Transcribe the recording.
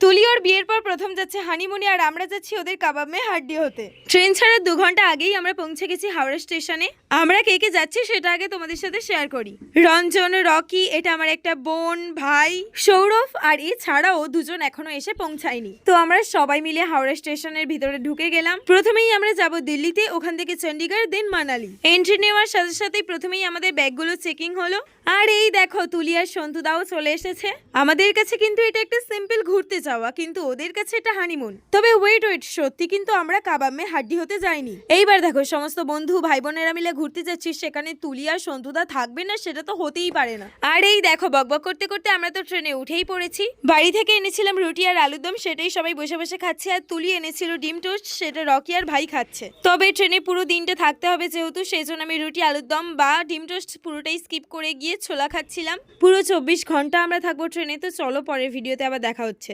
তুলি ওর বিয়ের পর প্রথম যাচ্ছে হানিমুনে আর আমরা যাচ্ছি ওদের কাবাব মে হাড্ডি হতে। ট্রেন ছাড়ার 2 ঘন্টা আগেই আমরা পৌঁছে গেছি হাওড়া স্টেশনে। আমরা কে কে যাচ্ছি সেটা আগে তোমাদের সাথে শেয়ার করি। রঞ্জন, রকি, এটা আমার একটা বোন, ভাই সৌরভ, আর এছাড়াও দুজন এখনো এসে পৌঁছায়নি। তো আমরা সবাই মিলে হাওড়া স্টেশনের ভিতরে ঢুকে গেলাম। প্রথমেই আমরা যাব দিল্লিতে, ওখান থেকে চণ্ডীগড়, দেন মানালি। এন্ট্রি নেওয়ার সাথে সাথেই প্রথমেই আমাদের ব্যাগগুলো চেকিং হলো। আর এই দেখো তুলি আর সন্তুদাও চলে এসেছে। আমাদের কাছে কিন্তু এটা একটা সিম্পল ঘুরতে যাওয়া, কিন্তু ওদের কাছে এটা হানিমুন। তবে ওয়েট, সত্যি কিন্তু আমরা কাবাব মে হাড্ডি হতে যাইনি। এইবার দেখো সমস্ত বন্ধু ভাই বোনেরা মিলে ঘুরতে যাচ্ছি, সেখানে তুলি আর সন্তুদা থাকবে না সেটা তো হতেই পারে না। আর এই দেখো বকবক করতে করতে আমরা তো ট্রেনে উঠেই পড়েছি। বাড়ি থেকে এনেছিলাম রুটি আর আলুর দম, সেটাই সবাই বসে বসে খাচ্ছে। আর তুলি এনেছিল ডিম টোস্ট, সেটা রকি আর ভাই খাচ্ছে। তবে ট্রেনে পুরো দিনটা থাকতে হবে যেহেতু, সেই জন্য আমি রুটি আলুর দম বা ডিম টোস্ট পুরোটাই স্কিপ করে গিয়ে ছোলা খাচ্ছিলাম। পুরো 24 ঘন্টা আমরা থাকবো ট্রেনে। তো চলো পরের ভিডিওতে আবার দেখা হচ্ছে।